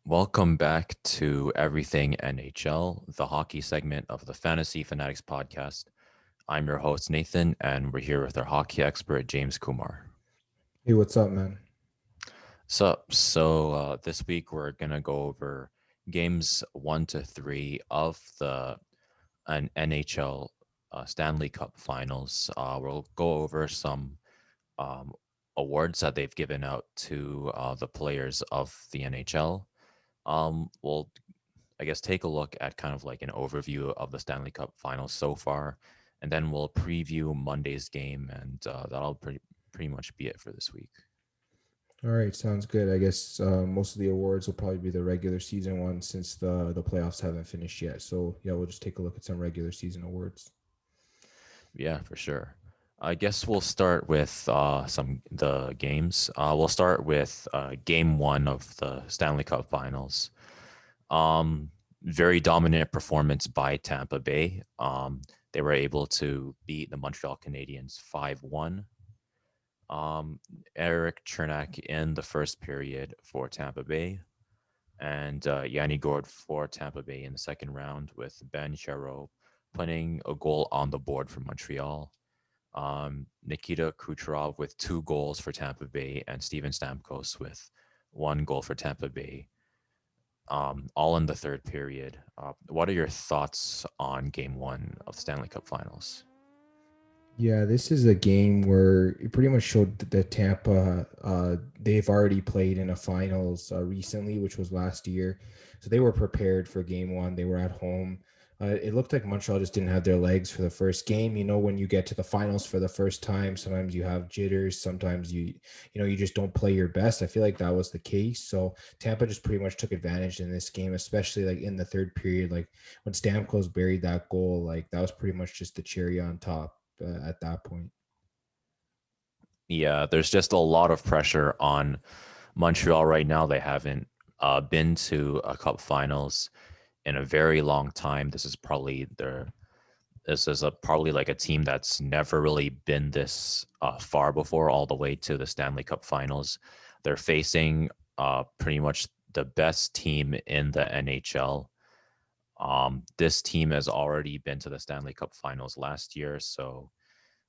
Welcome back to Everything NHL, the hockey segment of the Fantasy Fanatics Podcast. I'm your host, Nathan, and we're here with our hockey expert, James Kumar. Hey, what's up, man? So this week we're going to go over games 1 to 3 of the NHL Stanley Cup Finals. We'll go over some um, awards that they've given out to the players of the NHL. We'll, I guess, take a look at kind of like an overview of the Stanley Cup Finals so far, and then we'll preview Monday's game, and that'll pretty much be it for this week. All right, sounds good. I guess most of the awards will probably be the regular season ones since the playoffs haven't finished yet. So yeah, we'll just take a look at some regular season awards. Yeah, for sure. I guess we'll start with the games. We'll start with Game 1 of the Stanley Cup Finals. Very dominant performance by Tampa Bay. They were able to beat the Montreal Canadiens 5-1. Eric Chernak in the first period for Tampa Bay, and Yanni Gourde for Tampa Bay in the second round, with Ben Charo putting a goal on the board for Montreal. Nikita Kucherov with 2 goals for Tampa Bay, and Steven Stamkos with 1 goal for Tampa Bay, all in the third period. What are your thoughts on Game 1 of the Stanley Cup Finals? Yeah, this is a game where it pretty much showed that Tampa, they've already played in a finals recently, which was last year. So they were prepared for Game 1. They were at home. It looked like Montreal just didn't have their legs for the first game. You know, when you get to the finals for the first time, sometimes you have jitters. Sometimes you just don't play your best. I feel like that was the case. So Tampa just pretty much took advantage in this game, especially like in the third period. Like when Stamkos buried that goal, like that was pretty much just the cherry on top at that point. Yeah, there's just a lot of pressure on Montreal right now. They haven't been to a Cup Finals in a very long time. This is probably like a team that's never really been this far before, all the way to the Stanley Cup Finals. They're facing pretty much the best team in the NHL. This team has already been to the Stanley Cup Finals last year, so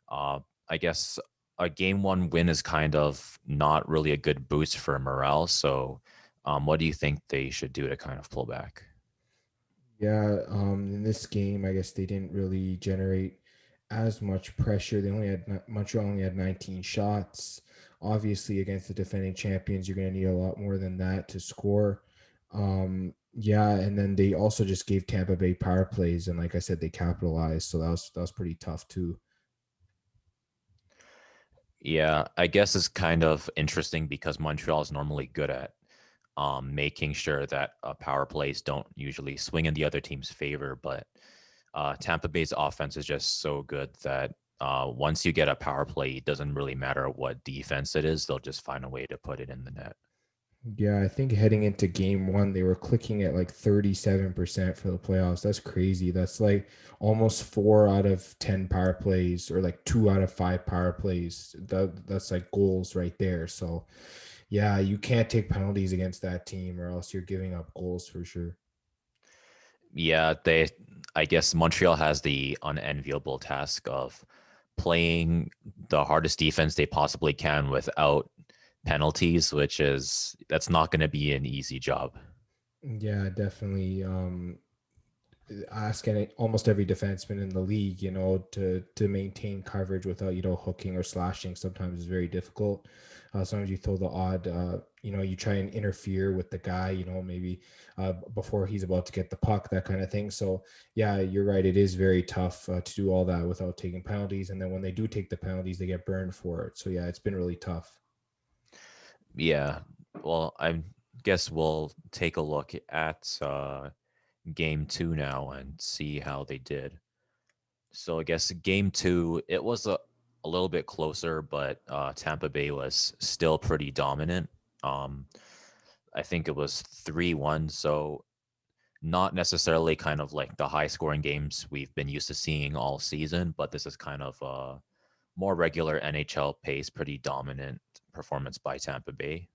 I guess a Game 1 win is kind of not really a good boost for morale. So, what do you think they should do to kind of pull back? Yeah, in this game, I guess they didn't really generate as much pressure. Montreal only had 19 shots. Obviously, against the defending champions, you're going to need a lot more than that to score. Yeah, and then they also just gave Tampa Bay power plays, and like I said, they capitalized. So that was pretty tough too. Yeah, I guess it's kind of interesting because Montreal is normally good at making sure that power plays don't usually swing in the other team's favor. But Tampa Bay's offense is just so good that once you get a power play, it doesn't really matter what defense it is. They'll just find a way to put it in the net. Yeah, I think heading into Game 1, they were clicking at like 37% for the playoffs. That's crazy. That's like almost 4 out of 10 power plays, or like 2 out of 5 power plays. That's like goals right there. So yeah, you can't take penalties against that team, or else you're giving up goals for sure. Yeah, I guess Montreal has the unenviable task of playing the hardest defense they possibly can without penalties, that's not going to be an easy job. Yeah, definitely. Ask almost every defenseman in the league, to maintain coverage without, hooking or slashing sometimes is very difficult. Sometimes you throw the odd, you try and interfere with the guy, maybe before he's about to get the puck, that kind of thing. So yeah, you're right. It is very tough to do all that without taking penalties. And then when they do take the penalties, they get burned for it. So yeah, it's been really tough. Yeah. Well, I guess we'll take a look at game 2 now and see how they did. So I guess game 2, it was a little bit closer, but Tampa Bay was still pretty dominant. Um, I think it was 3-1. So not necessarily kind of like the high scoring games we've been used to seeing all season, but this is kind of a more regular NHL pace, pretty dominant performance by Tampa Bay.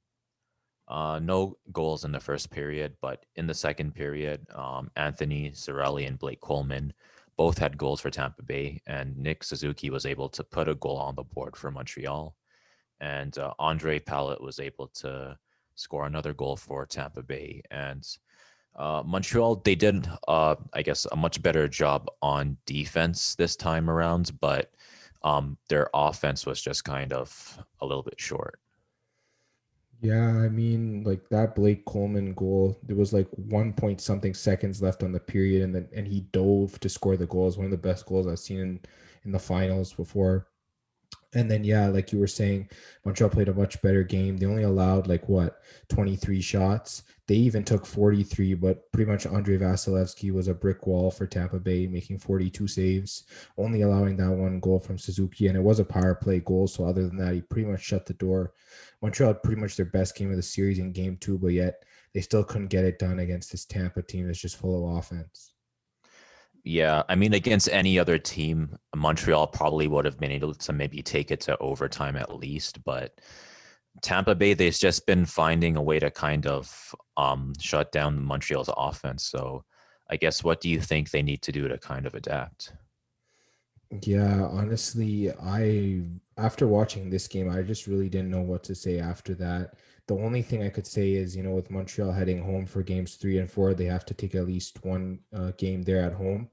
No goals in the first period, but in the second period, Anthony Cirelli and Blake Coleman both had goals for Tampa Bay, and Nick Suzuki was able to put a goal on the board for Montreal, and Andre Pallet was able to score another goal for Tampa Bay. And Montreal, they did, I guess, a much better job on defense this time around, but their offense was just kind of a little bit short. Yeah, I mean, like that Blake Coleman goal, there was like 1 point something seconds left on the period, and he dove to score the goal. It was one of the best goals I've seen in the finals before. And then, yeah, like you were saying, Montreal played a much better game. They only allowed 23 shots. They even took 43, but pretty much Andrei Vasilevsky was a brick wall for Tampa Bay, making 42 saves, only allowing that one goal from Suzuki. And it was a power play goal. So other than that, he pretty much shut the door. Montreal had pretty much their best game of the series in game 2, but yet they still couldn't get it done against this Tampa team that's just full of offense. Yeah, I mean, against any other team, Montreal probably would have been able to maybe take it to overtime at least. But Tampa Bay, they've just been finding a way to kind of shut down Montreal's offense. So I guess what do you think they need to do to kind of adapt? Yeah, honestly, I after watching this game, I just really didn't know what to say after that. The only thing I could say is, with Montreal heading home for games 3 and 4, they have to take at least one game there at home,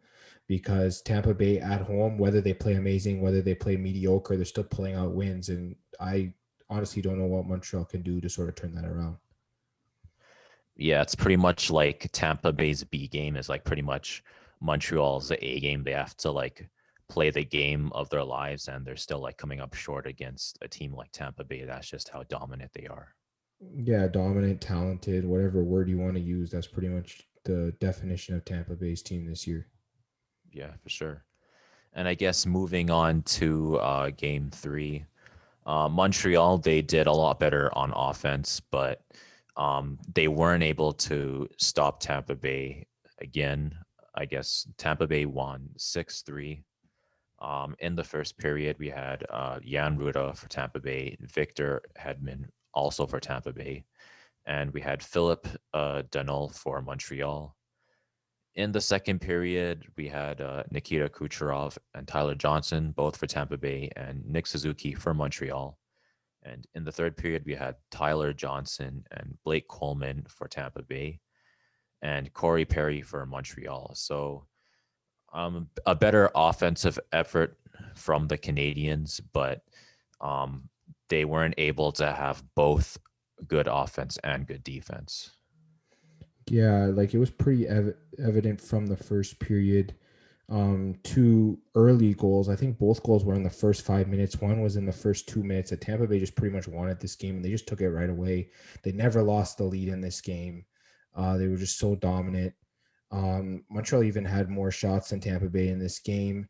because Tampa Bay at home, whether they play amazing, whether they play mediocre, they're still pulling out wins. And I honestly don't know what Montreal can do to sort of turn that around. Yeah, it's pretty much like Tampa Bay's B game is like pretty much Montreal's A game. They have to like play the game of their lives, and they're still like coming up short against a team like Tampa Bay. That's just how dominant they are. Yeah, dominant, talented, whatever word you want to use, that's pretty much the definition of Tampa Bay's team this year. Yeah, for sure. And I guess moving on to game 3, Montreal, they did a lot better on offense, but they weren't able to stop Tampa Bay again. I guess Tampa Bay won 6-3. In the first period, we had Jan Ruda for Tampa Bay, Victor Hedman also for Tampa Bay, and we had Philip Danault for Montreal. In the second period, we had Nikita Kucherov and Tyler Johnson, both for Tampa Bay, and Nick Suzuki for Montreal. And in the third period, we had Tyler Johnson and Blake Coleman for Tampa Bay, and Corey Perry for Montreal. So a better offensive effort from the Canadians, but um, they weren't able to have both good offense and good defense. Yeah, like it was pretty evident from the first period. Two early goals. I think both goals were in the first 5 minutes. One was in the first 2 minutes. That Tampa Bay just pretty much wanted this game, and they just took it right away. They never lost the lead in this game. They were just so dominant. Montreal even had more shots than Tampa Bay in this game,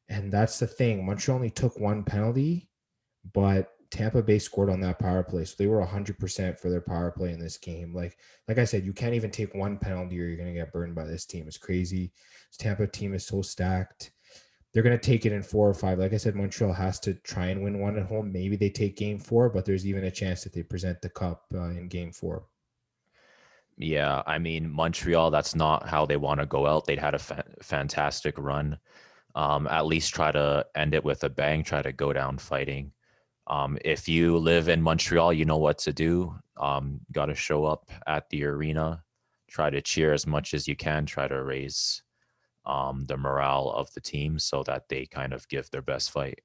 and that's the thing. Montreal only took one penalty, but Tampa Bay scored on that power play, so they were 100% for their power play in this game. Like I said, you can't even take one penalty or you're going to get burned by this team. It's crazy. This Tampa team is so stacked. They're going to take it in 4 or 5. Like I said, Montreal has to try and win one at home. Maybe they take game 4, but there's even a chance that they present the cup in game 4. Yeah, I mean, Montreal, that's not how they want to go out. They'd had a fantastic run. At least try to end it with a bang, try to go down fighting. If you live in Montreal, you know what to do. Got to show up at the arena, try to cheer as much as you can, try to raise the morale of the team so that they kind of give their best fight.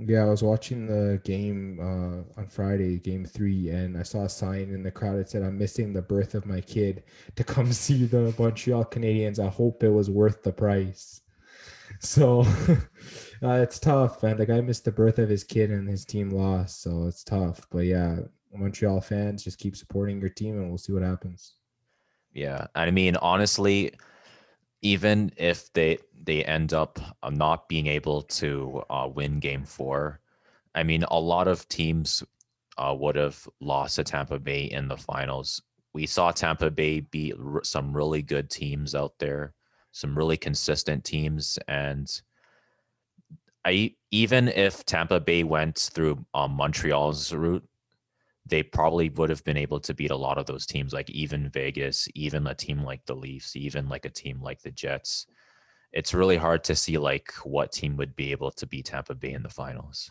Yeah, I was watching the game on Friday, game 3, and I saw a sign in the crowd that said, "I'm missing the birth of my kid to come see the Montreal Canadiens. I hope it was worth the price." So it's tough, man. The guy missed the birth of his kid and his team lost, so it's tough. But yeah, Montreal fans, just keep supporting your team and we'll see what happens. Yeah, I mean, honestly, even if they end up not being able to win Game 4, I mean, a lot of teams would have lost to Tampa Bay in the finals we saw Tampa Bay beat some really good teams out there, some really consistent teams, and even if Tampa Bay went through Montreal's route, they probably would have been able to beat a lot of those teams, like even Vegas, even a team like the Leafs, even like a team like the Jets. It's really hard to see like what team would be able to beat Tampa Bay in the finals.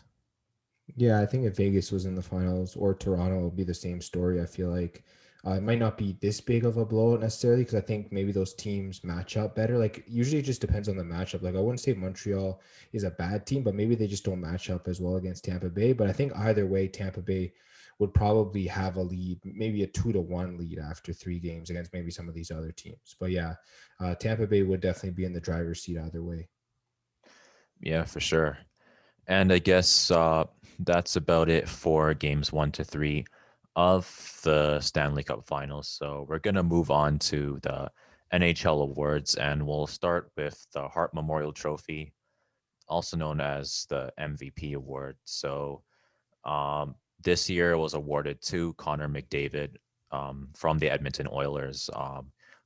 Yeah, I think if Vegas was in the finals or Toronto, it would be the same story. I feel like it might not be this big of a blowout necessarily because I think maybe those teams match up better. Like usually it just depends on the matchup. Like I wouldn't say Montreal is a bad team, but maybe they just don't match up as well against Tampa Bay. But I think either way, Tampa Bay would probably have a lead, maybe a 2-1 lead after 3 games against maybe some of these other teams. But yeah, Tampa Bay would definitely be in the driver's seat either way. Yeah, for sure. And I guess that's about it for games 1 to 3 of the Stanley Cup Finals. So we're going to move on to the NHL Awards, and we'll start with the Hart Memorial Trophy, also known as the MVP Award. So this year was awarded to Connor McDavid from the Edmonton Oilers.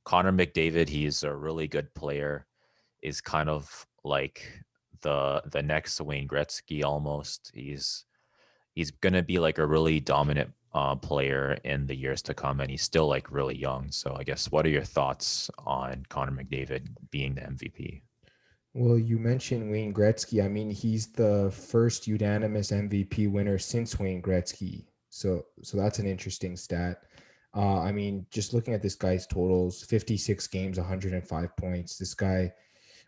Connor McDavid, he's a really good player, is kind of like the next Wayne Gretzky almost. He's gonna be like a really dominant player in the years to come, and he's still like really young. So I guess what are your thoughts on Connor McDavid being the MVP? Well, you mentioned Wayne Gretzky. I mean, he's the first unanimous MVP winner since Wayne Gretzky. So that's an interesting stat. I mean, just looking at this guy's totals, 56 games, 105 points. This guy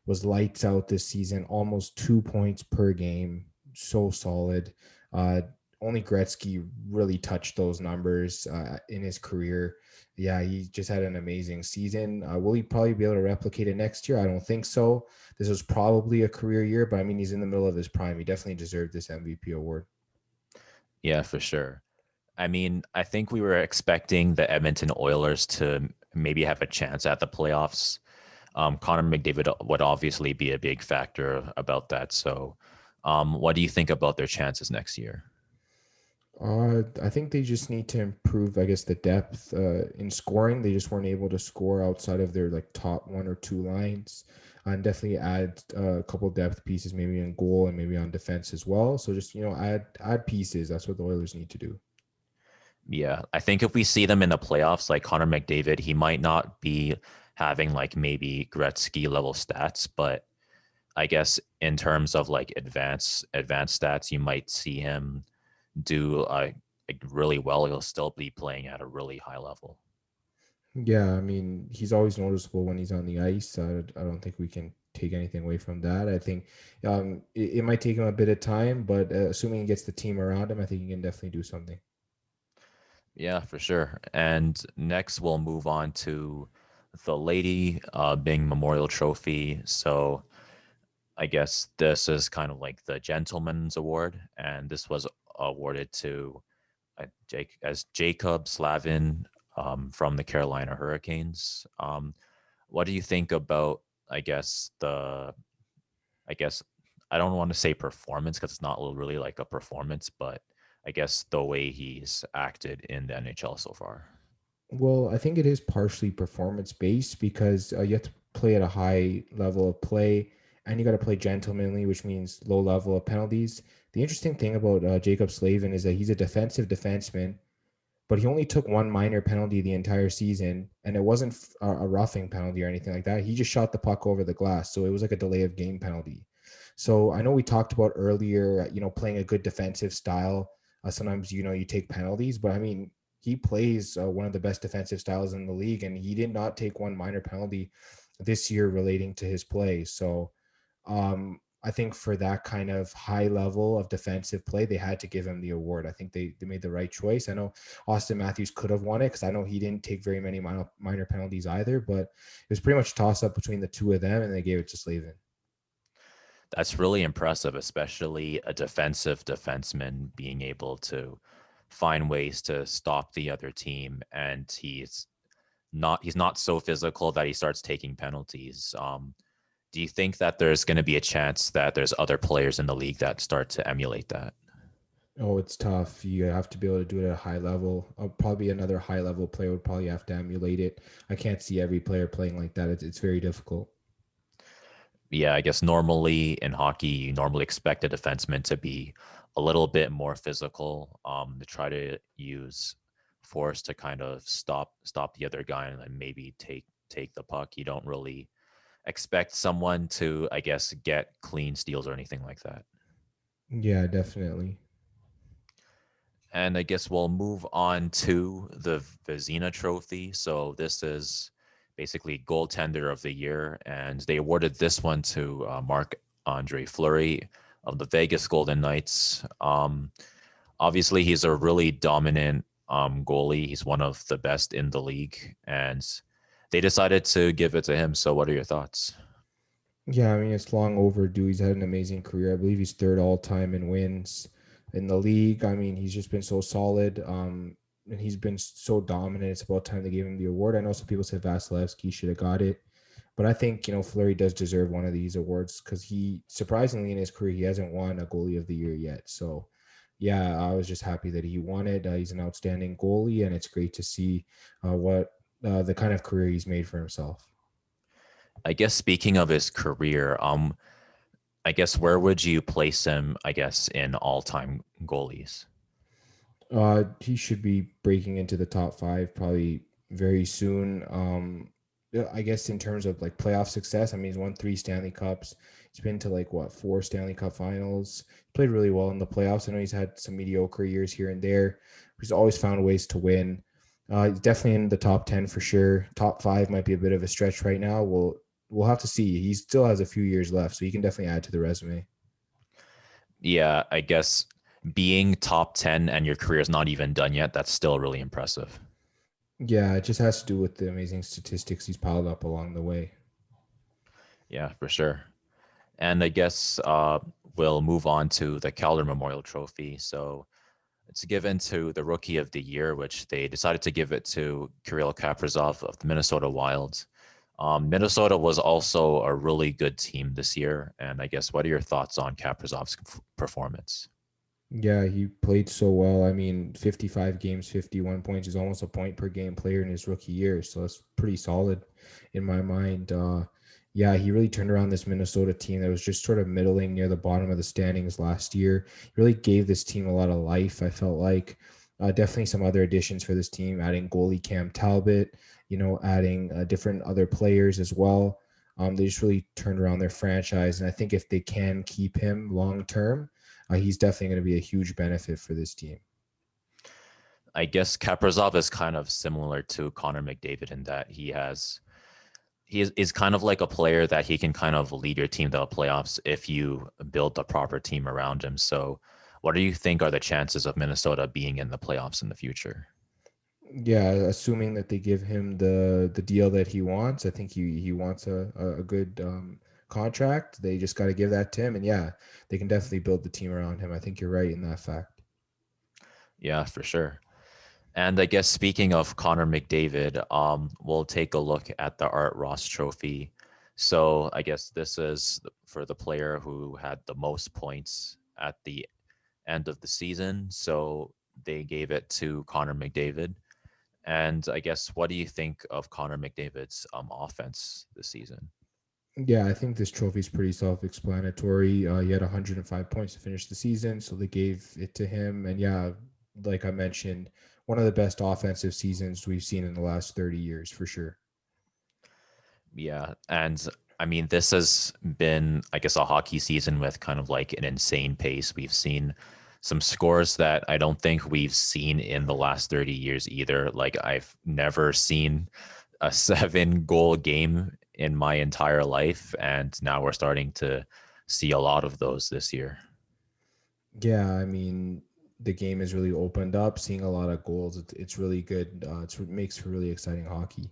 was lights out this season, almost 2 points per game. So solid. Uh, Only Gretzky really touched those numbers in his career. Yeah, he just had an amazing season. Will he probably be able to replicate it next year? I don't think so. This was probably a career year, but I mean, he's in the middle of his prime. He definitely deserved this MVP award. Yeah, for sure. I mean, I think we were expecting the Edmonton Oilers to maybe have a chance at the playoffs. Connor McDavid would obviously be a big factor about that. So, what do you think about their chances next year? I think they just need to improve, I guess, the depth in scoring. They just weren't able to score outside of their like top 1 or 2 lines, and definitely add a couple depth pieces, maybe in goal and maybe on defense as well. So just add pieces. That's what the Oilers need to do. Yeah, I think if we see them in the playoffs, like Connor McDavid, he might not be having like maybe Gretzky level stats, but I guess in terms of like advanced stats, you might see him do like really well. He'll still be playing at a really high level. Yeah, I mean, he's always noticeable when he's on the ice. I don't think we can take anything away from that. I think it might take him a bit of time, but assuming he gets the team around him, I think he can definitely do something. Yeah, for sure. And next, we'll move on to the Lady Byng Memorial Trophy. So I guess this is kind of like the Gentleman's Award, and this was awarded to Jacob Slavin from the Carolina Hurricanes. What do you think about? I guess I guess I don't want to say performance because it's not really like a performance, but I guess the way he's acted in the NHL so far. Well, I think it is partially performance based because you have to play at a high level of play and you got to play gentlemanly, which means low level of penalties. The interesting thing about Jacob Slavin is that he's a defensive defenseman, but he only took one minor penalty the entire season, and it wasn't a roughing penalty or anything like that. He just shot the puck over the glass, so it was like a delay of game penalty. So I know we talked about earlier, playing a good defensive style. Sometimes you take penalties, but I mean he plays one of the best defensive styles in the league, and he did not take one minor penalty this year relating to his play. So I think for that kind of high level of defensive play, they had to give him the award. I think they made the right choice. I know Austin Matthews could have won it because I know he didn't take very many minor penalties either, but it was pretty much a toss up between the two of them, and they gave it to Slavin. That's really impressive, especially a defensive defenseman being able to find ways to stop the other team, and he's not so physical that he starts taking penalties. Do you think that there's going to be a chance that there's other players in the league that start to emulate that? Oh, it's tough. You have to be able to do it at a high level. Probably another high level player would probably have to emulate it. I can't see every player playing like that. It's very difficult. Yeah, I guess normally in hockey, you normally expect a defenseman to be a little bit more physical, to try to use force to kind of stop the other guy and then maybe take the puck. You don't really expect someone to, I guess, get clean steals or anything like that. Yeah, definitely. And I guess we'll move on to the Vezina Trophy. So this is basically goaltender of the year, and they awarded this one to Marc Andre Fleury of the Vegas Golden Knights. Obviously, he's a really dominant goalie. He's one of the best in the league, and they decided to give it to him. So, what are your thoughts? Yeah, I mean it's long overdue. He's had an amazing career. I believe he's third all time in wins in the league. I mean, he's just been so solid. And he's been so dominant. It's about time they gave him the award. I know some people said Vasilevsky should have got it, but I think Fleury does deserve one of these awards because he surprisingly in his career he hasn't won a goalie of the year yet. So, yeah, I was just happy that he won it. He's an outstanding goalie, and it's great to see what the kind of career he's made for himself. I guess speaking of his career, I guess where would you place him? I guess in all-time goalies. He should be breaking into the top five probably very soon. Yeah, I guess in terms of like playoff success, I mean, he's won three Stanley Cups. He's been to like what four Stanley Cup Finals. Played really well in the playoffs. I know he's had some mediocre years here and there. He's always found ways to win. He's definitely in the top 10 for sure. Top five might be a bit of a stretch right now. We'll have to see. He still has a few years left, so he can definitely add to the resume. Yeah, I guess being top 10 and your career is not even done yet, that's still really impressive. Yeah, it just has to do with the amazing statistics he's piled up along the way. Yeah, for sure. And I guess we'll move on to the Calder Memorial Trophy. So it's given to the Rookie of the Year, which they decided to give it to Kirill Kaprizov of the Minnesota Wild. Minnesota was also a really good team this year. And I guess what are your thoughts on Kaprizov's performance? Yeah, he played so well. I mean, 55 games, 51 points is almost a point per game player in his rookie year. So that's pretty solid in my mind. Yeah, he really turned around this Minnesota team that was just sort of middling near the bottom of the standings last year. He really gave this team a lot of life, I felt like. Definitely some other additions for this team, adding goalie Cam Talbot, adding different other players as well. They just really turned around their franchise. And I think if they can keep him long term, he's definitely going to be a huge benefit for this team. I guess Kaprizov is kind of similar to Connor McDavid in that he is kind of like a player that he can kind of lead your team to the playoffs if you build a proper team around him. So, what do you think are the chances of Minnesota being in the playoffs in the future? Yeah, assuming that they give him the deal that he wants, I think he wants a good contract. They just got to give that to him, and yeah, they can definitely build the team around him. I think you're right in that fact. Yeah, for sure. And I guess speaking of Connor McDavid, we'll take a look at the Art Ross Trophy. So I guess this is for the player who had the most points at the end of the season. So they gave it to Connor McDavid. And I guess what do you think of Connor McDavid's offense this season? Yeah, I think this trophy is pretty self-explanatory. He had 105 points to finish the season, so they gave it to him. And yeah, like I mentioned, one of the best offensive seasons we've seen in the last 30 years for sure. Yeah, and I mean this has been, I guess, a hockey season with kind of like an insane pace. We've seen some scores that I don't think we've seen in the last 30 years either. Like I've never seen a 7 goal game in my entire life, and now we're starting to see a lot of those this year. Yeah, I mean, the game is really opened up, seeing a lot of goals. It's really good. It makes for really exciting hockey.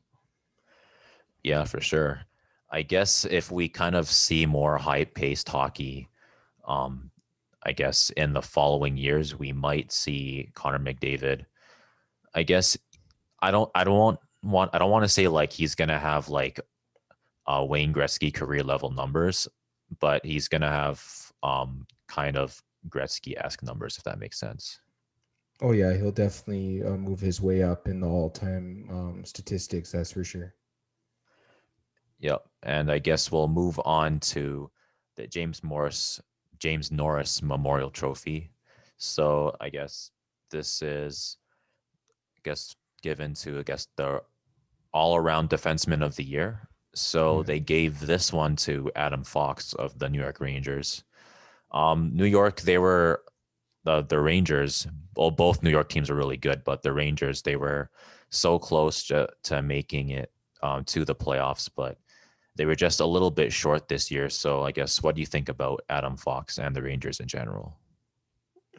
Yeah, for sure. I guess if we kind of see more high-paced hockey, um, I guess in the following years we might see Connor McDavid. I guess I don't want to say like he's gonna have like Wayne Gretzky career level numbers, but he's gonna have kind of Gretzky-esque numbers, if that makes sense. Oh yeah, he'll definitely move his way up in the all-time statistics. That's for sure. Yep. And I guess we'll move on to the James Norris Memorial Trophy. So I guess this is, I guess, given to, I guess, the all-around defenseman of the year. So Yeah. they gave this one to Adam Fox of the New York Rangers. New York, they were the Rangers. Well, both New York teams are really good, but the Rangers, they were so close to making it to the playoffs, but they were just a little bit short this year. So I guess, what do you think about Adam Fox and the Rangers in general?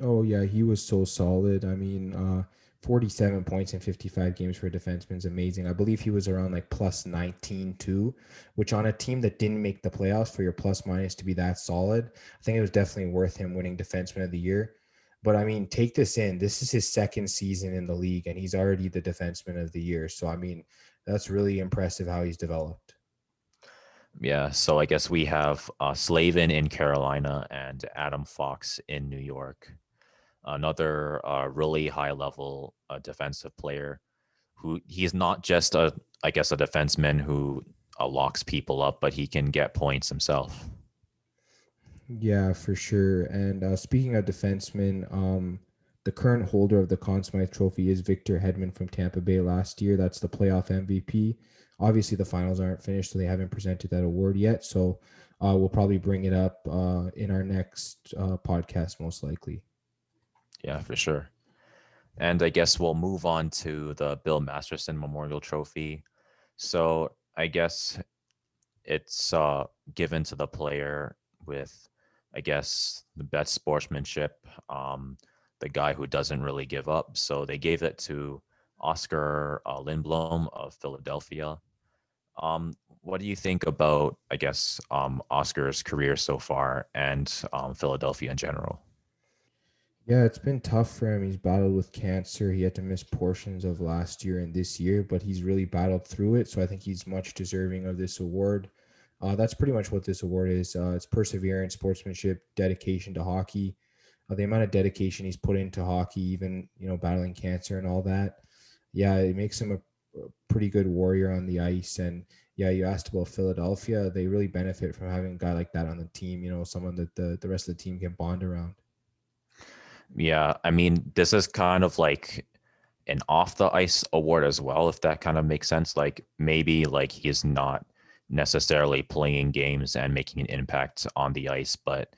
Oh yeah, he was so solid. I mean, 47 points in 55 games for a defenseman is amazing. I believe he was around like plus 19 too, which on a team that didn't make the playoffs for your plus minus to be that solid, I think it was definitely worth him winning defenseman of the year. But I mean, take this in. This is his second season in the league and he's already the defenseman of the year. So I mean, that's really impressive how he's developed. Yeah, so I guess we have Slavin in Carolina and Adam Fox in New York. Another really high level defensive player who he's not just I guess, a defenseman who locks people up, but he can get points himself. Yeah, for sure. And speaking of defensemen, the current holder of the Conn Smythe Trophy is Victor Hedman from Tampa Bay last year. That's the playoff MVP. Obviously, the finals aren't finished, so they haven't presented that award yet. So we'll probably bring it up in our next podcast, most likely. Yeah, for sure. And I guess we'll move on to the Bill Masterson Memorial Trophy. So I guess it's given to the player with, I guess, the best sportsmanship, the guy who doesn't really give up. So they gave it to Oscar Lindblom of Philadelphia. What do you think about, I guess, Oscar's career so far and Philadelphia in general? Yeah, it's been tough for him. He's battled with cancer. He had to miss portions of last year and this year, but he's really battled through it. So I think he's much deserving of this award. That's pretty much what this award is. It's perseverance, sportsmanship, dedication to hockey. The amount of dedication he's put into hockey, even battling cancer and all that. Yeah, it makes him a pretty good warrior on the ice. And yeah, you asked about Philadelphia. They really benefit from having a guy like that on the team. Someone that the rest of the team can bond around. Yeah, I mean, this is kind of like an off the ice award as well, if that kind of makes sense. Like, maybe like he's not necessarily playing games and making an impact on the ice, but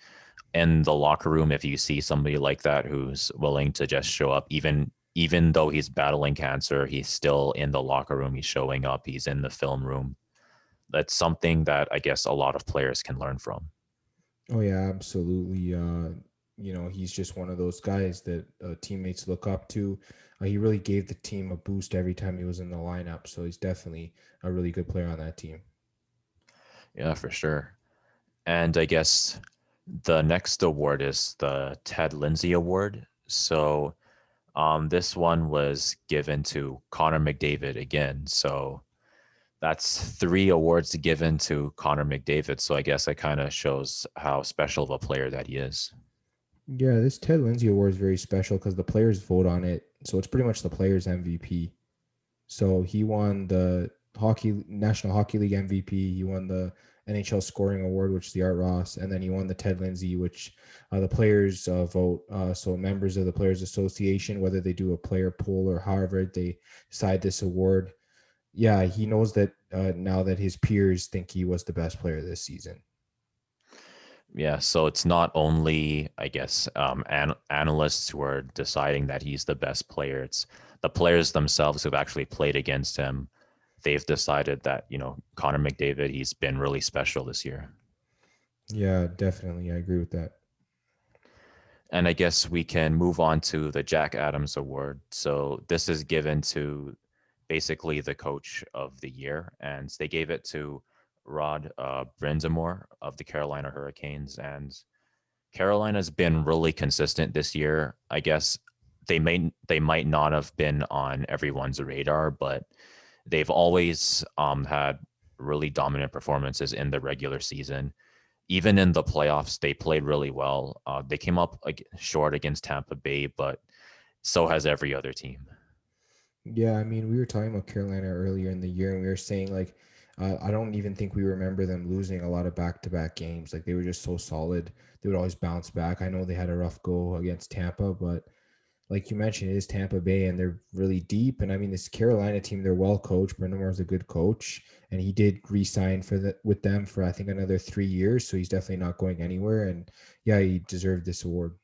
in the locker room, if you see somebody like that who's willing to just show up, even though he's battling cancer, he's still in the locker room, he's showing up, he's in the film room. That's something that I guess a lot of players can learn from. Oh yeah, absolutely. He's just one of those guys that teammates look up to. He really gave the team a boost every time he was in the lineup, so he's definitely a really good player on that team. Yeah, for sure. And I guess the next award is the Ted Lindsay Award. So this one was given to Connor McDavid again. So that's three awards given to Connor McDavid. So I guess that kind of shows how special of a player that he is. Yeah, this Ted Lindsay Award is very special because the players vote on it, so it's pretty much the players' MVP. So he won the hockey National Hockey League MVP. He won the NHL Scoring Award, which is the Art Ross, and then he won the Ted Lindsay, which the players vote. So members of the Players Association, whether they do a player poll or however they decide this award, yeah, he knows that now that his peers think he was the best player this season. Yeah, so it's not only, I guess, analysts who are deciding that he's the best player. It's the players themselves who've actually played against him. They've decided that, Connor McDavid, he's been really special this year. Yeah, definitely, I agree with that. And I guess we can move on to the Jack Adams Award. So this is given to basically the coach of the year, and they gave it to Rod Brindamore of the Carolina Hurricanes. And Carolina's been really consistent this year. I guess they might not have been on everyone's radar, but they've always had really dominant performances in the regular season. even in the playoffs, they played really well. They came up short against Tampa Bay, but so has every other team. Yeah, I mean, we were talking about Carolina earlier in the year, and we were saying like, I don't even think we remember them losing a lot of back-to-back games. Like they were just so solid. They would always bounce back. I know they had a rough go against Tampa, but like you mentioned, it is Tampa Bay, and they're really deep. And I mean, this Carolina team, they're well coached. Brendan Moore's a good coach, and he did re-sign with them for I think another 3 years. So he's definitely not going anywhere. And yeah, he deserved this award.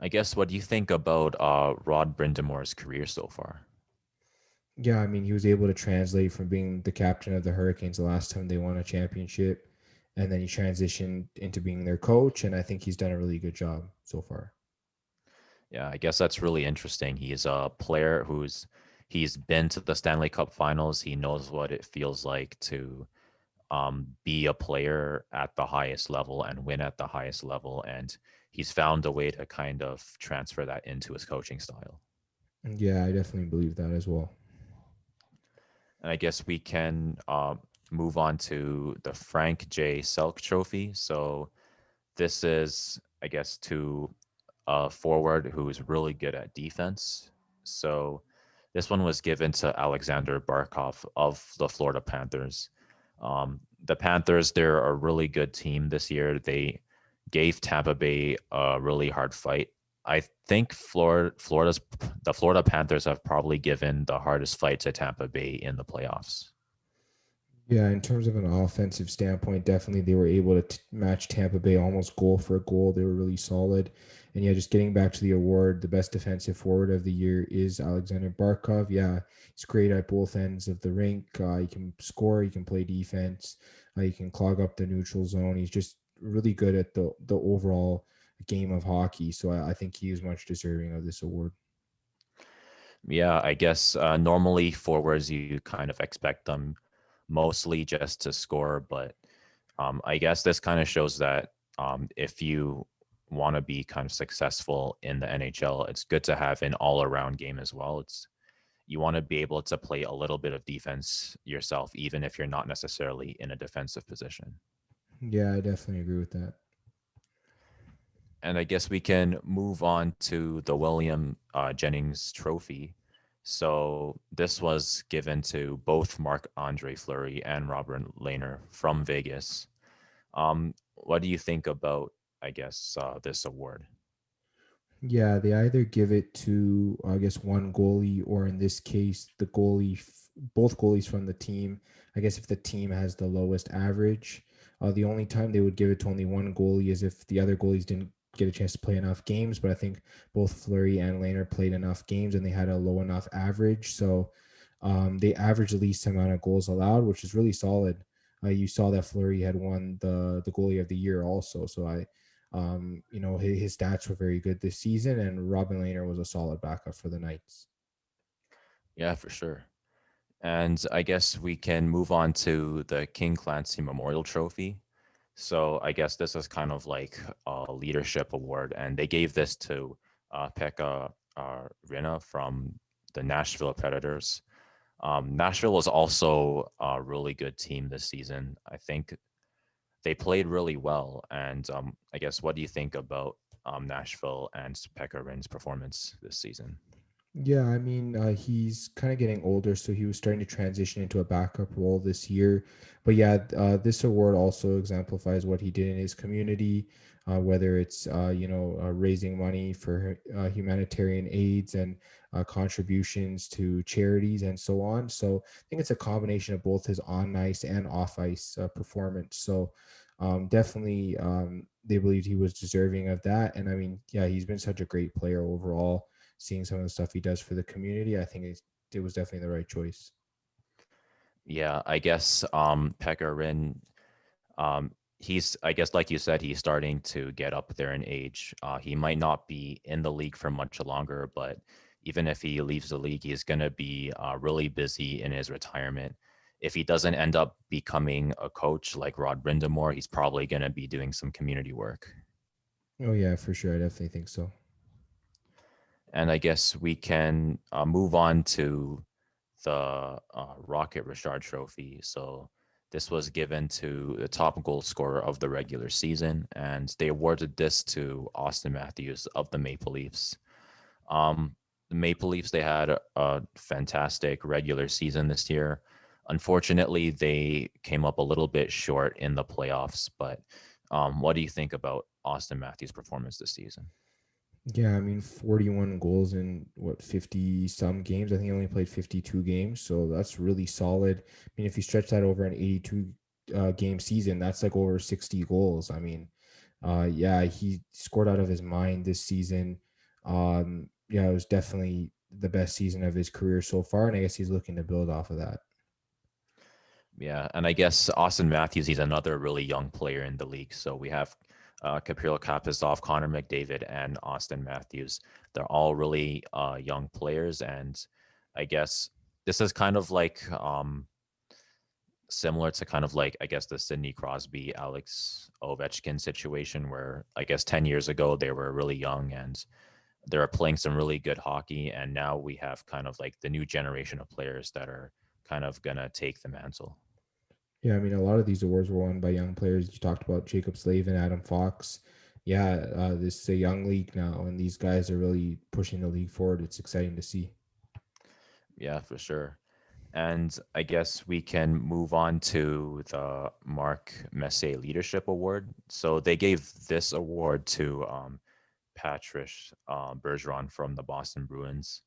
I guess what do you think about Rod Brindamore's career so far? Yeah, I mean, he was able to translate from being the captain of the Hurricanes the last time they won a championship, and then he transitioned into being their coach. And I think he's done a really good job so far. Yeah, I guess that's really interesting. He's a player he's been to the Stanley Cup Finals. He knows what it feels like to be a player at the highest level and win at the highest level, and he's found a way to kind of transfer that into his coaching style. Yeah, I definitely believe that as well. And I guess we can move on to the Frank J. Selk Trophy. So this is, I guess, to a forward who's really good at defense. So this one was given to Alexander Barkov of the Florida Panthers. The Panthers, they're a really good team this year. They gave Tampa Bay a really hard fight. I think the Florida Panthers have probably given the hardest fight to Tampa Bay in the playoffs. Yeah, in terms of an offensive standpoint, definitely they were able to match Tampa Bay almost goal for goal. They were really solid. And yeah, just getting back to the award, the best defensive forward of the year is Alexander Barkov. Yeah, he's great at both ends of the rink. He can score, he can play defense, he can clog up the neutral zone. He's just really good at the overall game of hockey. So I think he is much deserving of this award. Yeah, I guess normally forwards you kind of expect them mostly just to score, but I guess this kind of shows that if you want to be kind of successful in the NHL, it's good to have an all-around game as well. It's you want to be able to play a little bit of defense yourself, even if you're not necessarily in a defensive position. Yeah, I definitely agree with that. And I guess we can move on to the William Jennings Trophy. So this was given to both Marc Andre Fleury and Robert Lehner from Vegas. What do you think about, I guess, this award? Yeah, they either give it to, I guess, one goalie, or in this case, the goalie, both goalies from the team. I guess if the team has the lowest average, the only time they would give it to only one goalie is if the other goalies didn't get a chance to play enough games. But I think both Flurry and Lehner played enough games and they had a low enough average. So they averaged the least amount of goals allowed, which is really solid. You saw that Flurry had won the goalie of the year also. So his stats were very good this season, and Robin Lehner was a solid backup for the Knights. Yeah, for sure. And I guess we can move on to the King Clancy Memorial Trophy. So I guess this is kind of like a leadership award, and they gave this to Pekka Rinne from the Nashville Predators. Nashville was also a really good team this season. I think they played really well. And I guess what do you think about Nashville and Pekka Rinne's performance this season? Yeah, I mean, he's kind of getting older, so he was starting to transition into a backup role this year. But yeah, this award also exemplifies what he did in his community, whether it's raising money for humanitarian aids and contributions to charities and so on. So I think it's a combination of both his on ice and off ice performance. So definitely, they believed he was deserving of that. And I mean, yeah, he's been such a great player overall. Seeing some of the stuff he does for the community, I think it was definitely the right choice. Yeah, I guess Pekka Rinne, he's, I guess, like you said, he's starting to get up there in age. He might not be in the league for much longer, but even if he leaves the league, he's going to be really busy in his retirement. If he doesn't end up becoming a coach like Rod Brindamore, he's probably going to be doing some community work. Oh yeah, for sure. I definitely think so. And I guess we can move on to the Rocket Richard Trophy. So This was given to the top goal scorer of the regular season, and they awarded this to Austin Matthews of the Maple Leafs. Um, the Maple Leafs, they had a fantastic regular season this year. Unfortunately, they came up a little bit short in the playoffs, but what do you think about Austin Matthews' performance this season? Yeah, I mean, 41 goals in what, 50 some games. I think he only played 52 games, so that's really solid. I mean, if you stretch that over an 82 game season, that's like over 60 goals. I mean, yeah, he scored out of his mind this season. Yeah, it was definitely the best season of his career so far, and I guess he's looking to build off of that. Yeah, and I guess Austin Matthews, he's another really young player in the league. So we have Kapil Kaprizov, Connor McDavid, and Austin Matthews. They're all really young players, and I guess this is kind of like similar to kind of like I guess the Sidney Crosby, Alex Ovechkin situation, where I guess 10 years ago they were really young and they were playing some really good hockey, and now we have kind of like the new generation of players that are kind of gonna take the mantle. Yeah, I mean, a lot of these awards were won by young players. You talked about Jacob Slavin, Adam Fox. Yeah, this is a young league now, and these guys are really pushing the league forward. It's exciting to see. Yeah, for sure. And I guess we can move on to the Mark Messier Leadership Award. So they gave this award to Patrick Bergeron from the Boston Bruins.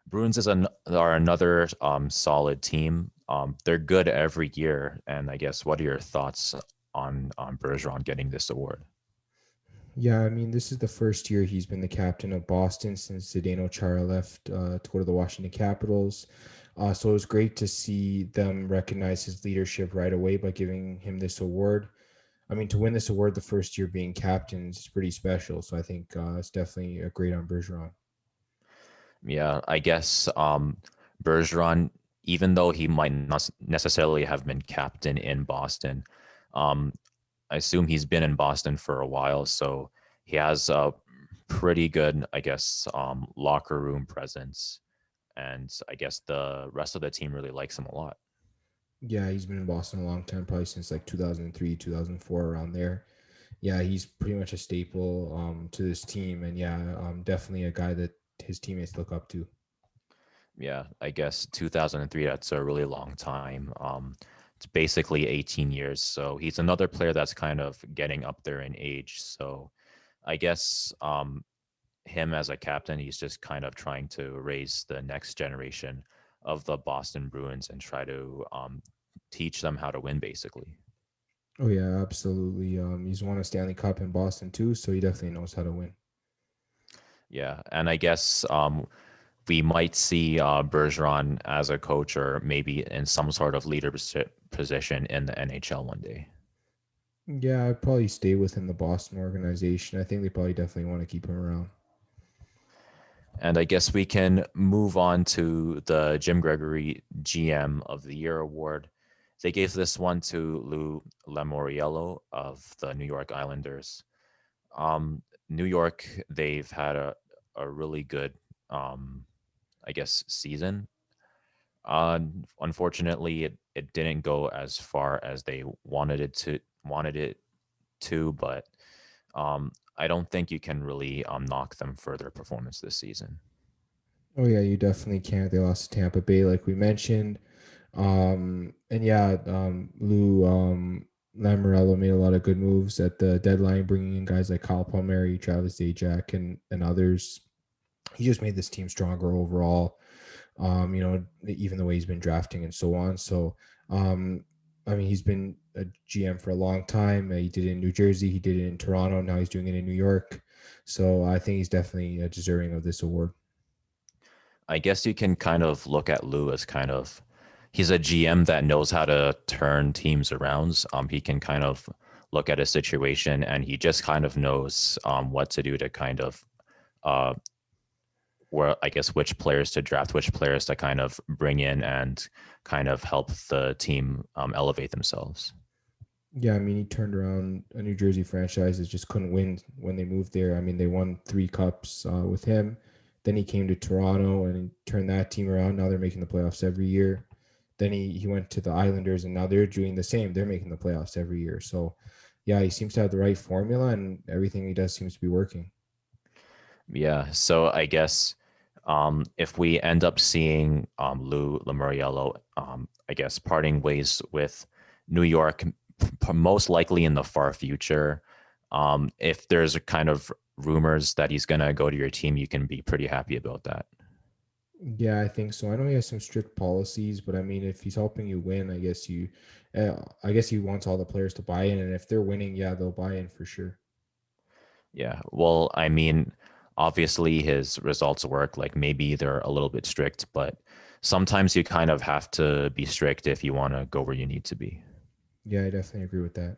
Bruins are another solid team. They're good every year. And I guess what are your thoughts on Bergeron getting this award? Yeah, I mean, this is the first year he's been the captain of Boston since Zdeno Chara left to go to the Washington Capitals. So it was great to see them recognize his leadership right away by giving him this award. I mean, to win this award the first year being captain is pretty special. So I think it's definitely a great on Bergeron. Yeah, I guess Bergeron, even though he might not necessarily have been captain in Boston, um, I assume he's been in Boston for a while, so he has a pretty good, I guess, locker room presence, and I guess the rest of the team really likes him a lot. Yeah, he's been in Boston a long time, probably since like 2003, 2004, around there. Yeah, he's pretty much a staple to this team. And yeah, definitely a guy that his teammates look up to. Yeah, I guess 2003, that's a really long time. It's basically 18 years, so he's another player that's kind of getting up there in age. So I guess him as a captain, he's just kind of trying to raise the next generation of the Boston Bruins and try to teach them how to win, basically. Oh, yeah, absolutely. He's won a Stanley Cup in Boston too, so he definitely knows how to win. Yeah, and I guess we might see Bergeron as a coach or maybe in some sort of leadership position in the NHL one day. Yeah, I'd probably stay within the Boston organization. I think they probably definitely want to keep him around. And I guess we can move on to the Jim Gregory GM of the Year award. They gave this one to Lou Lamoriello of the New York Islanders. New York, they've had a really good, I guess, season. Unfortunately, it didn't go as far as they wanted it to, but I don't think you can really knock them for their performance this season. Oh yeah, you definitely can't. They lost to Tampa Bay, like we mentioned. And yeah, Lou Lamorello made a lot of good moves at the deadline, bringing in guys like Kyle Palmieri, Travis Zajac, and others. He just made this team stronger overall. Even the way he's been drafting and so on. So, I mean, he's been a GM for a long time. He did it in New Jersey, he did it in Toronto. Now he's doing it in New York. So I think he's definitely deserving of this award. I guess you can kind of look at Lou as kind of he's a GM that knows how to turn teams around. He can kind of look at a situation and he just kind of knows what to do to kind of uh, where I guess which players to draft, which players to kind of bring in and kind of help the team elevate themselves. Yeah, I mean, he turned around a New Jersey franchise that just couldn't win when they moved there. I mean, they won 3 cups with him. Then he came to Toronto and turned that team around. Now they're making the playoffs every year. Then he went to the Islanders, and now they're doing the same. They're making the playoffs every year. So, yeah, he seems to have the right formula, and everything he does seems to be working. Yeah. So I guess if we end up seeing Lou Lamoriello, I guess parting ways with New York, most likely in the far future. If there's a kind of rumors that he's gonna go to your team, you can be pretty happy about that. Yeah, I think so. I know he has some strict policies, but I mean, if he's helping you win, I guess he wants all the players to buy in, and if they're winning, yeah, they'll buy in for sure. Yeah. Well, I mean, obviously his results work. Like maybe they're a little bit strict, but sometimes you kind of have to be strict if you want to go where you need to be. Yeah, I definitely agree with that.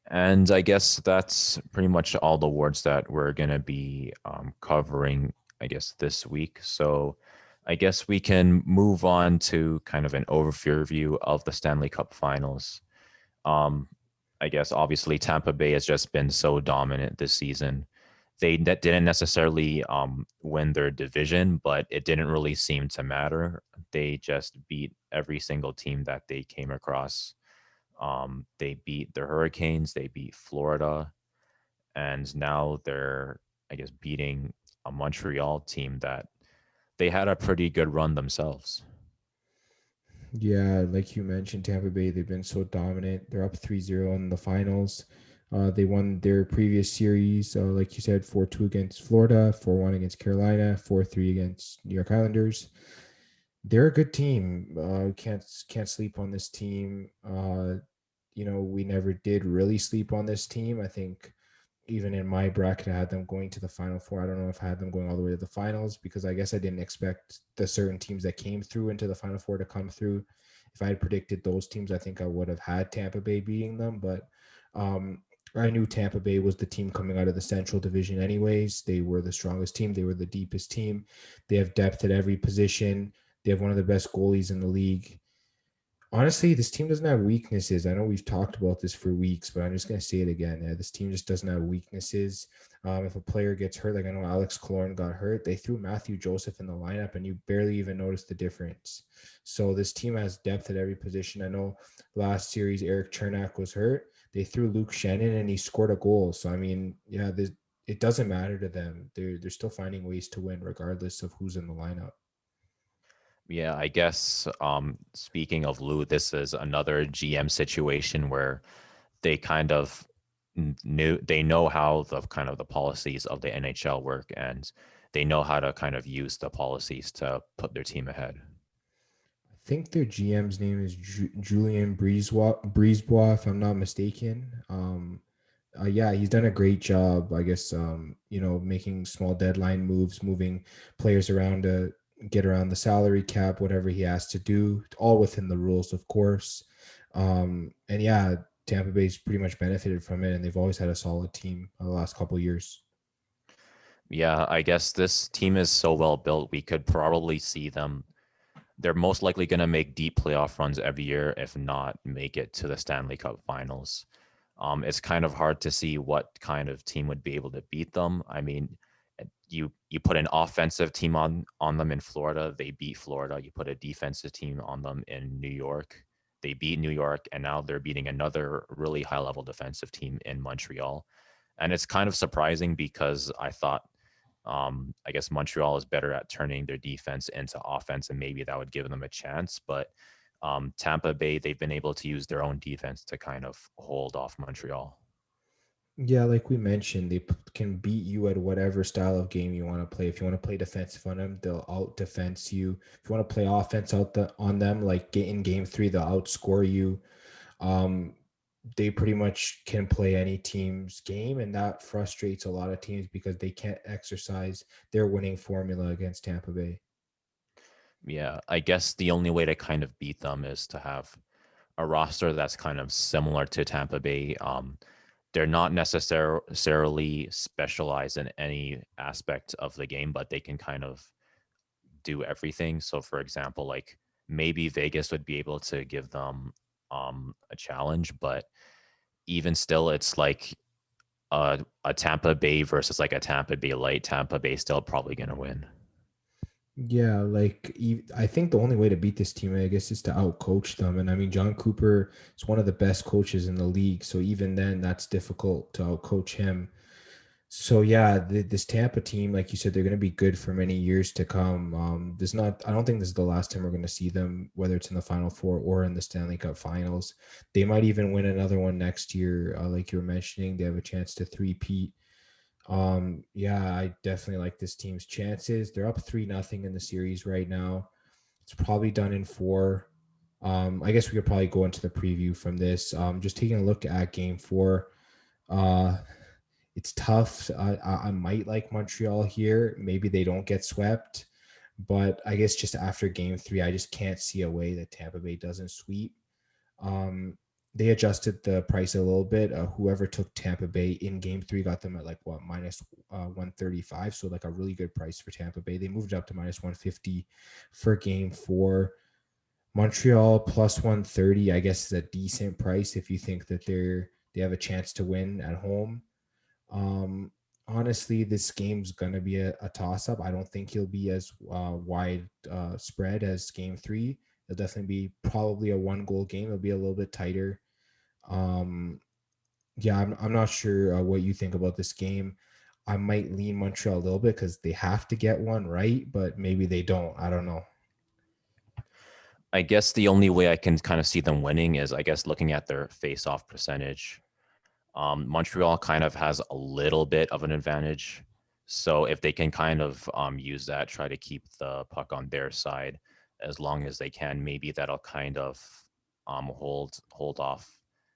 And I guess that's pretty much all the awards that we're going to be covering, I guess, this week. So I guess we can move on to kind of an overview of the Stanley Cup Finals. Um, I guess obviously Tampa Bay has just been so dominant this season. They didn't necessarily win their division, but it didn't really seem to matter. They just beat every single team that they came across. They beat the Hurricanes, they beat Florida, and now they're, I guess, beating a Montreal team that they had a pretty good run themselves. Yeah, like you mentioned, Tampa Bay, they've been so dominant. They're up 3-0 in the finals. They won their previous series, like you said, 4-2 against Florida, 4-1 against Carolina, 4-3 against New York Islanders. They're a good team. Can't sleep on this team. We never did really sleep on this team. I think even in my bracket, I had them going to the final four. I don't know if I had them going all the way to the finals because I guess I didn't expect the certain teams that came through into the final four to come through. If I had predicted those teams, I think I would have had Tampa Bay beating them. But um, I knew Tampa Bay was the team coming out of the Central Division, anyways. They were the strongest team, they were the deepest team. They have depth at every position. They have one of the best goalies in the league. Honestly, this team doesn't have weaknesses. I know we've talked about this for weeks, but I'm just going to say it again. Yeah, this team just doesn't have weaknesses. If a player gets hurt, like I know Alex Killorn got hurt, they threw Matthew Joseph in the lineup and you barely even noticed the difference. So this team has depth at every position. I know last series Eric Chernak was hurt. They threw Luke Shannon and he scored a goal. So, I mean, yeah, it doesn't matter to them. They're still finding ways to win regardless of who's in the lineup. Yeah, I guess speaking of Lou, this is another GM situation where they kind of they know how the kind of the policies of the NHL work, and they know how to kind of use the policies to put their team ahead. I think their GM's name is Julian Breezebois, if I'm not mistaken. Yeah, he's done a great job, I guess, making small deadline moves, moving players around to get around the salary cap, whatever he has to do, all within the rules, of course. And yeah, Tampa Bay's pretty much benefited from it, and they've always had a solid team the last couple of years. Yeah, I guess this team is so well built, we could probably see them. They're most likely going to make deep playoff runs every year, if not make it to the Stanley Cup Finals. It's kind of hard to see what kind of team would be able to beat them. I mean, you put an offensive team on them in Florida, they beat Florida. You put a defensive team on them in New York, they beat New York, and now they're beating another really high level defensive team in Montreal. And it's kind of surprising because I thought I guess Montreal is better at turning their defense into offense, and maybe that would give them a chance. But Tampa Bay, they've been able to use their own defense to kind of hold off Montreal. Yeah, like we mentioned, can beat you at whatever style of game you want to play. If you want to play defensive on them, they'll out defense you. If you want to play offense on them, like get in game three, they'll outscore you. Um, they pretty much can play any team's game, and that frustrates a lot of teams because they can't exercise their winning formula against Tampa Bay. Yeah, I guess the only way to kind of beat them is to have a roster that's kind of similar to Tampa Bay. They're not necessarily specialized in any aspect of the game, but they can kind of do everything. So, for example, like maybe Vegas would be able to give them a challenge, but even still, it's like a Tampa Bay versus like a Tampa Bay light. Tampa Bay still probably going to win. Yeah, I think the only way to beat this team, I guess, is to outcoach them. And I mean, John Cooper is one of the best coaches in the league, so even then, that's difficult to outcoach him. So yeah, this Tampa team, like you said, they're going to be good for many years to come. I don't think this is the last time we're going to see them, whether it's in the Final Four or in the Stanley Cup Finals. They might even win another one next year, like you were mentioning. They have a chance to three-peat. Yeah, I definitely like this team's chances. They're up 3-0 in the series right now. It's probably done in four. I guess we could probably go into the preview from this. Just taking a look at game four. Uh, it's tough. I might like Montreal here. Maybe they don't get swept, but I guess just after game three, I just can't see a way that Tampa Bay doesn't sweep. Um, they adjusted the price a little bit. Whoever took Tampa Bay in game three got them at like what minus 135. So like a really good price for Tampa Bay. They moved it up to minus 150 for game four. Montreal plus 130, I guess, is a decent price if you think that they have a chance to win at home. Um, Honestly, this game's gonna be a toss up. I don't think he'll be as wide spread as game three. It'll definitely be probably a one goal game. It'll be a little bit tighter. Um, yeah, I'm not sure what you think about this game. I might lean Montreal a little bit because they have to get one right, but maybe they don't. I don't know. I guess the only way I can kind of see them winning is, I guess, looking at their face-off percentage. Montreal kind of has a little bit of an advantage. So if they can kind of use that, try to keep the puck on their side as long as they can, maybe that'll kind of hold off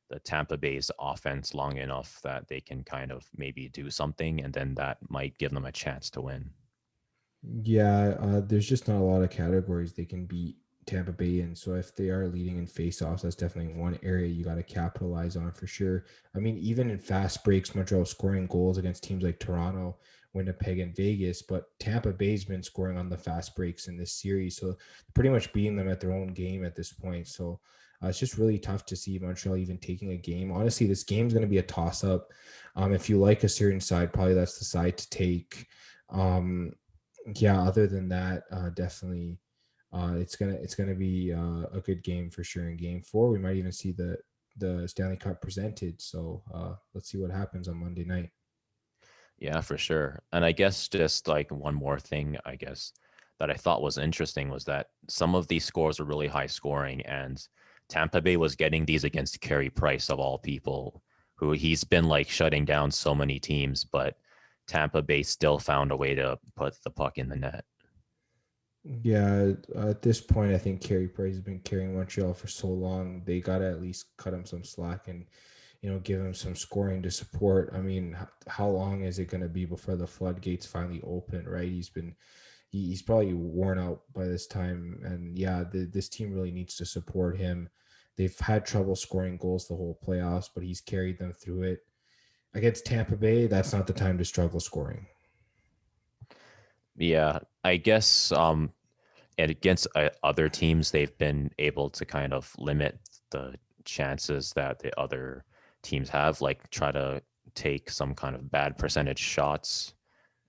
the Tampa Bay's offense long enough that they can kind of maybe do something, and then that might give them a chance to win. Yeah, there's just not a lot of categories they can beat Tampa Bay in. So if they are leading in faceoffs, that's definitely one area you got to capitalize on for sure. I mean, even in fast breaks, Montreal scoring goals against teams like Toronto, Winnipeg, and Vegas, but Tampa Bay's been scoring on the fast breaks in this series, so pretty much beating them at their own game at this point. So it's just really tough to see Montreal even taking a game. Honestly, this game's going to be a toss up. If you like a certain side, probably that's the side to take. Um, yeah, other than that, definitely, it's gonna be a good game for sure. In game four, we might even see the Stanley Cup presented. So let's see what happens on Monday night. Yeah, for sure. And I guess just like one more thing, I guess, that I thought was interesting was that some of these scores were really high scoring, and Tampa Bay was getting these against Carey Price of all people, who he's been like shutting down so many teams, but Tampa Bay still found a way to put the puck in the net. Yeah, at this point, I think Carey Price has been carrying Montreal for so long. They gotta at least cut him some slack and give him some scoring to support. I mean, how long is it gonna be before the floodgates finally open? Right? He's probably worn out by this time, and yeah, this team really needs to support him. They've had trouble scoring goals the whole playoffs, but he's carried them through it. Against Tampa Bay, that's not the time to struggle scoring. Yeah, I guess and against other teams, they've been able to kind of limit the chances that the other teams have, like try to take some kind of bad percentage shots,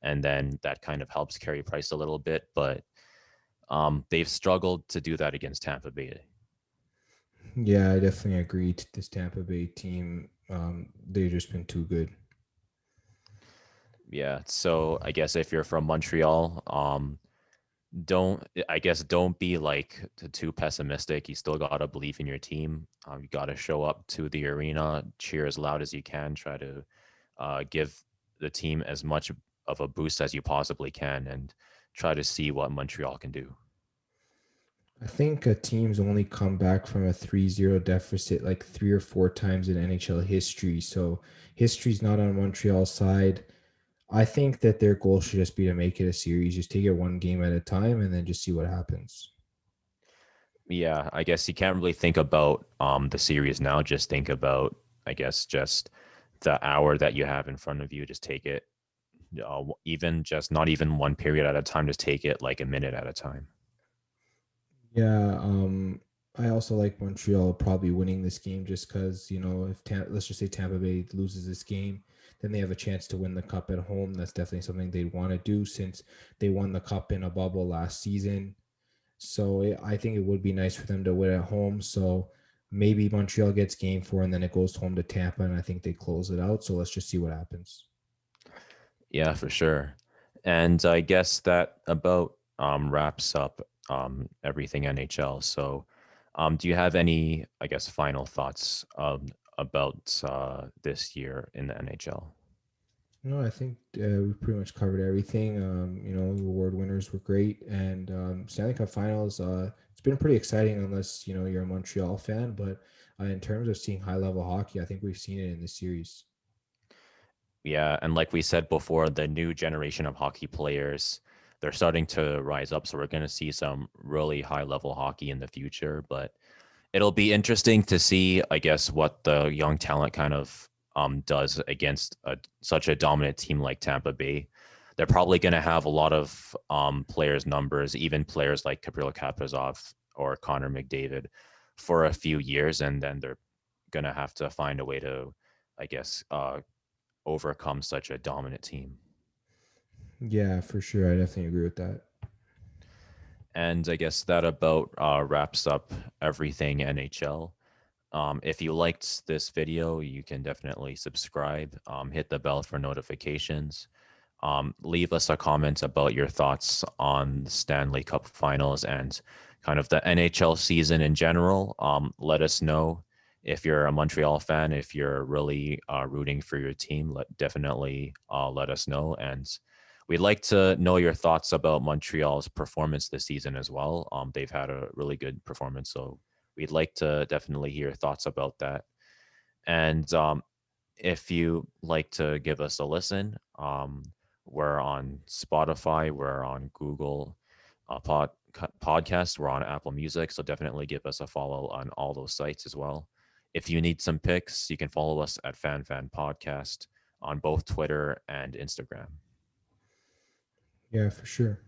and then that kind of helps carry price a little bit. But they've struggled to do that against Tampa Bay. Yeah, I definitely agree. To this Tampa Bay team, they've just been too good. Yeah, so I guess if you're from Montreal, don't I guess don't be like too pessimistic. You still gotta believe in your team. You gotta show up to the arena, cheer as loud as you can, try to give the team as much of a boost as you possibly can, and try to see what Montreal can do. I think a team's only come back from a 3-0 deficit like three or four times in NHL history. So history's not on Montreal's side. I think that their goal should just be to make it a series, just take it one game at a time and then just see what happens. Yeah, I guess you can't really think about the series now. Just think about, I guess, just the hour that you have in front of you. Just take it, even just not even one period at a time. Just take it like a minute at a time. Yeah, I also like Montreal probably winning this game just because, if let's just say Tampa Bay loses this game, then they have a chance to win the cup at home. That's definitely something they'd want to do since they won the cup in a bubble last season. So I think it would be nice for them to win at home. So maybe Montreal gets game four and then it goes home to Tampa, and I think they close it out. So let's just see what happens. Yeah, for sure. And I guess that about wraps up everything NHL. So, do you have any, I guess, final thoughts about this year in the NHL? No, I think we pretty much covered everything. The award winners were great, and Stanley Cup Finals. It's been pretty exciting, unless you're a Montreal fan. But in terms of seeing high level hockey, I think we've seen it in this series. Yeah, and like we said before, the new generation of hockey players, they're starting to rise up. So we're going to see some really high level hockey in the future. But it'll be interesting to see, I guess, what the young talent kind of does against such a dominant team like Tampa Bay. They're probably going to have a lot of players' numbers, even players like Gabriel Kaprizov or Connor McDavid, for a few years, and then they're going to have to find a way to, I guess, overcome such a dominant team. Yeah, for sure. I definitely agree with that. And I guess that about wraps up everything NHL. If you liked this video, you can definitely subscribe, hit the bell for notifications. Leave us a comment about your thoughts on the Stanley Cup Finals and kind of the NHL season in general. Let us know if you're a Montreal fan, if you're really rooting for your team. Definitely let us know. And we'd like to know your thoughts about Montreal's performance this season as well. They've had a really good performance, so we'd like to definitely hear your thoughts about that. And if you like to give us a listen, we're on Spotify, we're on Google Podcast, we're on Apple Music. So definitely give us a follow on all those sites as well. If you need some picks, you can follow us at FanFan Podcast on both Twitter and Instagram. Yeah, for sure.